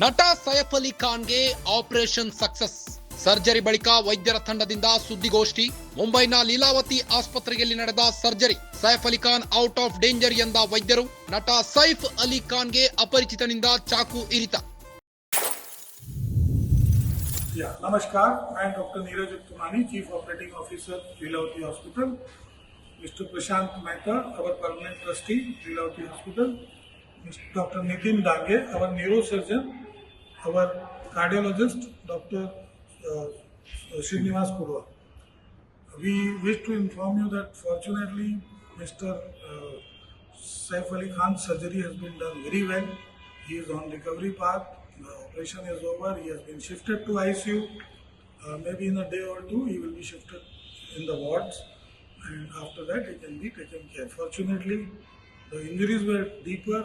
ನಟ ಸೈಫ್ ಅಲಿ ಖಾನ್ಗೆ operation success. Surgery ಬಳಿಕ ವೈದ್ಯರ ತಂಡದಿಂದ ಸುದ್ದಿಗೋಷ್ಠಿ. ಮುಂಬೈನ ಲೀಲಾವತಿ ಆಸ್ಪತ್ರೆಯಲ್ಲಿ ನಡೆದ surgery. Saif Ali Khan out of danger ಎಂದ ವೈದ್ಯರು. ನಟ ಸೈಫ್ ಅಲಿ ಖಾನ್ಗೆ ಅಪರಿಚಿತನಿಂದ ಚಾಕು ಇರಿತ. Namaskar, I am Dr. Neeraj Uttamani, Chief Operating Officer, Leelavati Hospital. Mr. Prashant Mehta, our permanent trustee, Leelavati Hospital. Mr. Dr. Nitin Dange, our neurosurgeon. Our cardiologist, Dr. Srinivas Kudwa. We wish to inform you that fortunately, Mr. Saif Ali Khan's surgery has been done very well. He is on recovery path. The operation is over. He has been shifted to ICU. Maybe in a day or two, he will be shifted in the wards, and after that, he can be taken care. Fortunately, the injuries were deeper,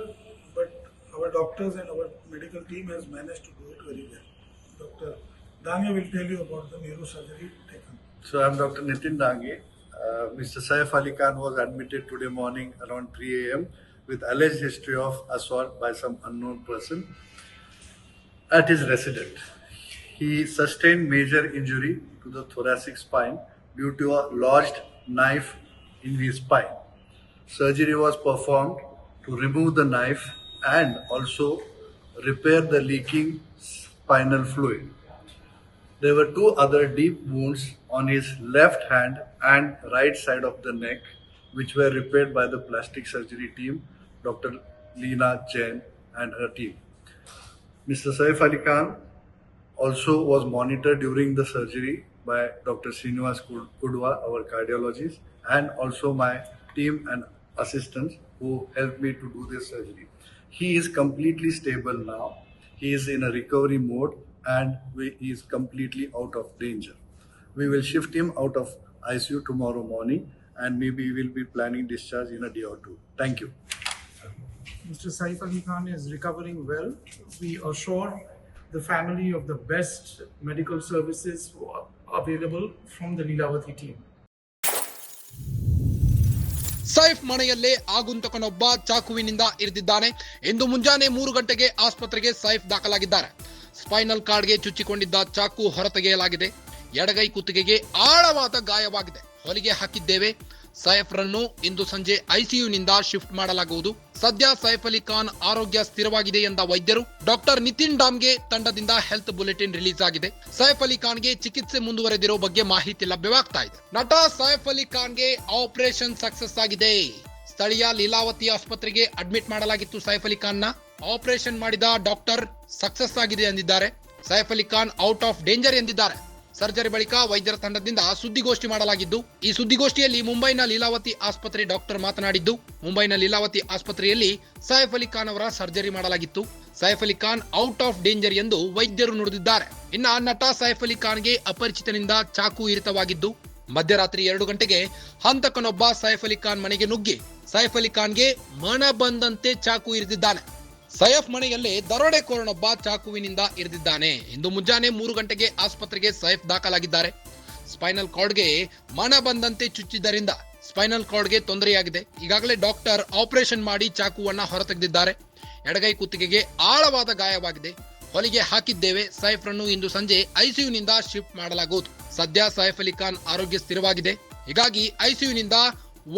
but our doctors and our medical team has managed to do it very well. Dr. Dange will tell you about the neurosurgery taken. So I am Dr. Nitin Dange. Mr. Saif Ali Khan was admitted today morning around 3 a.m. with alleged history of assault by some unknown person at his residence. He sustained major injury to the thoracic spine due to a lodged knife in his spine. Surgery was performed to remove the knife and also repair the leaking spinal fluid. There were two other deep wounds on his left hand and right side of the neck, which were repaired by the plastic surgery team, Dr. Leena Jain and her team. Mr. Saif Ali Khan also was monitored during the surgery by Dr. Srinivas Kudwa, our cardiologist, and also my team and assistants who helped me to do this surgery. He is completely stable now. He is in a recovery mode and he is completely out of danger. We will shift him out of ICU tomorrow morning and maybe we will be planning discharge in a day or two. Thank you. Mr. Saif Ali Khan is recovering well. We assure the family of the best medical services available from the Leelavati team. Saif ಮನೆಯಲ್ಲೇ ಆಗುಂತಕನೊಬ್ಬ ಚಾಕುವಿನಿಂದ ಇರಿದಿದ್ದಾನೆ. ಇಂದು ಮುಂಜಾನೆ 3 ಗಂಟೆಗೆ ಆಸ್ಪತ್ರೆಗೆ ಸೈಫ್ ದಾಖಲಾಗಿದ್ದಾರೆ. Spinal ಕಾರ್ಡ್ಗೆ ಚುಚ್ಚಿಕೊಂಡಿದ್ದ ಚಾಕು ಹೊರತೆಗೆಯಲಾಗಿದೆ. ಎಡಗೈ ಕುತ್ತಿಗೆಗೆ ಆಳವಾದ ಗಾಯವಾಗಿದೆ. ಹೊಲಿಗೆ ಹಾಕಿದ್ದೇವೆ. ಸೈಫ್ ರನ್ನು ಇಂದು ಸಂಜೆ ಐಸಿಯುನಿಂದ ಶಿಫ್ಟ್ ಮಾಡಲಾಗುವುದು. ಸದ್ಯ ಸೈಫ್ ಅಲಿ ಖಾನ್ ಆರೋಗ್ಯ ಸ್ಥಿರವಾಗಿದೆ ಎಂದ ವೈದ್ಯರು. ಡಾಕ್ಟರ್ ನಿತಿನ್ ಡಾಮ್ಗೆ ತಂಡದಿಂದ ಹೆಲ್ತ್ ಬುಲೆಟಿನ್ ರಿಲೀಸ್ ಆಗಿದೆ. ಸೈಫ್ ಅಲಿ ಖಾನ್ಗೆ ಚಿಕಿತ್ಸೆ ಮುಂದುವರೆದಿರೋ ಬಗ್ಗೆ ಮಾಹಿತಿ ಲಭ್ಯವಾಗ್ತಾ ಇದೆ. ನಟ ಸೈಫ್ ಅಲಿ ಖಾನ್ಗೆ ಆಪರೇಷನ್ ಸಕ್ಸಸ್ ಆಗಿದೆ. ಸ್ಥಳೀಯ ಲೀಲಾವತಿ ಆಸ್ಪತ್ರೆಗೆ ಅಡ್ಮಿಟ್ ಮಾಡಲಾಗಿತ್ತು. ಸೈಫ್ ಅಲಿ ಖಾನ್ ನ ಆಪರೇಷನ್ ಮಾಡಿದ ಡಾಕ್ಟರ್ ಸಕ್ಸಸ್ ಆಗಿದೆ ಎಂದಿದ್ದಾರೆ. Saif Ali Khan out of danger ಎಂದಿದ್ದಾರೆ. ಸರ್ಜರಿ ಬಳಿಕ ವೈದ್ಯರ ತಂಡದಿಂದ ಸುದ್ದಿಗೋಷ್ಠಿ ಮಾಡಲಾಗಿದ್ದು, ಈ ಸುದ್ದಿಗೋಷ್ಠಿಯಲ್ಲಿ ಮುಂಬೈನ ಲೀಲಾವತಿ ಆಸ್ಪತ್ರೆ ಡಾಕ್ಟರ್ ಮಾತನಾಡಿದ್ದು, ಮುಂಬೈನ ಲೀಲಾವತಿ ಆಸ್ಪತ್ರೆಯಲ್ಲಿ ಸೈಫ್ ಅಲಿ ಖಾನ್ ಅವರ ಸರ್ಜರಿ ಮಾಡಲಾಗಿತ್ತು. Saif Ali Khan out of danger ಎಂದು ವೈದ್ಯರು ನುಡಿದಿದ್ದಾರೆ. ಇನ್ನ ನಟ ಸೈಫ್ ಅಲಿ ಖಾನ್ಗೆ ಅಪರಿಚಿತನಿಂದ ಚಾಕು ಇರಿತವಾಗಿದ್ದು, ಮಧ್ಯರಾತ್ರಿ 2 ಗಂಟೆಗೆ ಹಂತಕನೊಬ್ಬ ಸೈಫ್ ಅಲಿ ಖಾನ್ ಮನೆಗೆ ನುಗ್ಗಿ ಸೈಫ್ ಅಲಿ ಖಾನ್ಗೆ ಮನ ಬಂದಂತೆ ಚಾಕು ಇರಿದಿದ್ದಾನೆ. ಸೈಫ್ ಮನೆಯಲ್ಲೇ ದರೋಡೆಕೋರನೊಬ್ಬ ಚಾಕುವಿನಿಂದ ಇರಿದಿದ್ದಾನೆ. ಇಂದು ಮುಂಜಾನೆ 3 ಗಂಟೆಗೆ ಆಸ್ಪತ್ರೆಗೆ ಸೈಫ್ ದಾಖಲಾಗಿದ್ದಾರೆ. ಸ್ಪೈನಲ್ ಕಾರ್ಡ್ಗೆ ಮನ ಬಂದಂತೆ ಚುಚ್ಚಿದ್ದರಿಂದ ಸ್ಪೈನಲ್ ಕಾರ್ಡ್ಗೆ ತೊಂದರೆಯಾಗಿದೆ. ಈಗಾಗಲೇ ಡಾಕ್ಟರ್ ಆಪರೇಷನ್ ಮಾಡಿ ಚಾಕುವನ್ನ ಹೊರತೆಗೆದಿದ್ದಾರೆ. ಎಡಗೈ ಕುತ್ತಿಗೆಗೆ ಆಳವಾದ ಗಾಯವಾಗಿದೆ. ಹೊಲಿಗೆ ಹಾಕಿದ್ದೇವೆ. ಸೈಫ್ ರನ್ನು ಇಂದು ಸಂಜೆ ಐಸಿಯುನಿಂದ ಶಿಫ್ಟ್ ಮಾಡಲಾಗುವುದು. ಸದ್ಯ ಸೈಫ್ ಅಲಿ ಖಾನ್ ಆರೋಗ್ಯ ಸ್ಥಿರವಾಗಿದೆ. ಹೀಗಾಗಿ ಐಸಿಯುನಿಂದ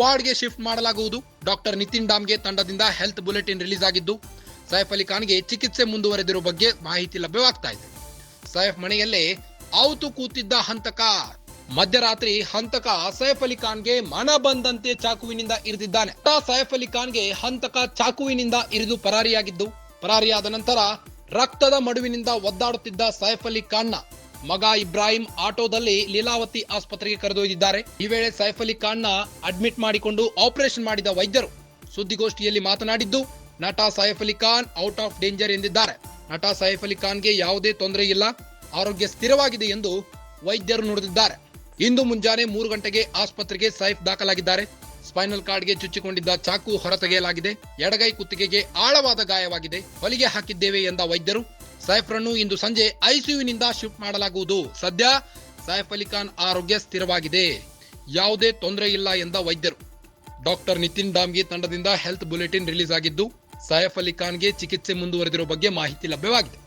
ವಾರ್ಡ್ಗೆ ಶಿಫ್ಟ್ ಮಾಡಲಾಗುವುದು. ಡಾಕ್ಟರ್ ನಿತಿನ್ ಡಾಮ್ಗೆ ತಂಡದಿಂದ ಹೆಲ್ತ್ ಬುಲೆಟಿನ್ ರಿಲೀಸ್ ಆಗಿದ್ದು, ಸೈಫ್ ಅಲಿ ಖಾನ್ಗೆ ಚಿಕಿತ್ಸೆ ಮುಂದುವರೆದಿರುವ ಬಗ್ಗೆ ಮಾಹಿತಿ ಲಭ್ಯವಾಗ್ತಾ ಇದೆ. ಸೈಫ್ ಮನೆಯಲ್ಲೇ ಆವುತು ಕೂತಿದ್ದ ಹಂತಕ. ಮಧ್ಯರಾತ್ರಿ ಹಂತಕ ಸೈಫ್ ಅಲಿ ಖಾನ್ಗೆ ಮನ ಬಂದಂತೆ ಚಾಕುವಿನಿಂದ ಇರಿದಿದ್ದಾನೆ. ಸೈಫ್ ಅಲಿ ಖಾನ್ಗೆ ಹಂತಕ ಚಾಕುವಿನಿಂದ ಇರಿದು ಪರಾರಿಯಾದ ನಂತರ ರಕ್ತದ ಮಡುವಿನಿಂದ ಒದ್ದಾಡುತ್ತಿದ್ದ ಸೈಫ್ ಅಲಿ ಖಾನ್ನ ಮಗ ಇಬ್ರಾಹಿಂ ಆಟೋದಲ್ಲಿ ಲೀಲಾವತಿ ಆಸ್ಪತ್ರೆಗೆ ಕರೆದೊಯ್ದಿದ್ದಾರೆ. ಈ ವೇಳೆ ಸೈಫ್ ಅಲಿ ಖಾನ್ನ ಅಡ್ಮಿಟ್ ಮಾಡಿಕೊಂಡು ಆಪರೇಷನ್ ಮಾಡಿದ ವೈದ್ಯರು ಸುದ್ದಿಗೋಷ್ಠಿಯಲ್ಲಿ ಮಾತನಾಡಿದ್ದು, ನಟ Saif Ali Khan out of danger ಎಂದಿದ್ದಾರೆ. ನಟ ಸೈಫ್ ಅಲಿ ಖಾನ್ಗೆ ಯಾವುದೇ ತೊಂದರೆ ಇಲ್ಲ, ಆರೋಗ್ಯ ಸ್ಥಿರವಾಗಿದೆ ಎಂದು ವೈದ್ಯರು ನುಡಿದಿದ್ದಾರೆ. ಇಂದು ಮುಂಜಾನೆ 3 ಗಂಟೆಗೆ ಆಸ್ಪತ್ರೆಗೆ ಸೈಫ್ ದಾಖಲಾಗಿದ್ದಾರೆ. ಸ್ಪೈನಲ್ ಕಾರ್ಡ್ಗೆ ಚುಚ್ಚಿಕೊಂಡಿದ್ದ ಚಾಕು ಹೊರತೆಗೆಯಲಾಗಿದೆ. ಎಡಗೈ ಕುತ್ತಿಗೆಗೆ ಆಳವಾದ ಗಾಯವಾಗಿದೆ. ಹೊಲಿಗೆ ಹಾಕಿದ್ದೇವೆ ಎಂದ ವೈದ್ಯರು. ಸೈಫ್ ರನ್ನು ಇಂದು ಸಂಜೆ ಐಸಿಯುನಿಂದ ಶಿಫ್ಟ್ ಮಾಡಲಾಗುವುದು. ಸದ್ಯ ಸೈಫ್ ಅಲಿ ಖಾನ್ ಆರೋಗ್ಯ ಸ್ಥಿರವಾಗಿದೆ, ಯಾವುದೇ ತೊಂದರೆ ಇಲ್ಲ ಎಂದ ವೈದ್ಯರು. ಡಾಕ್ಟರ್ ನಿತಿನ್ ಡಾಮ್ಗೆ ತಂಡದಿಂದ ಹೆಲ್ತ್ ಬುಲೆಟಿನ್ ರಿಲೀಸ್ ಆಗಿದ್ದು, ಸೈಫ್ ಅಲಿ ಖಾನ್ಗೆ ಚಿಕಿತ್ಸೆ ಮುಂದುವರೆದಿರುವ ಬಗ್ಗೆ ಮಾಹಿತಿ ಲಭ್ಯವಾಗಿದೆ.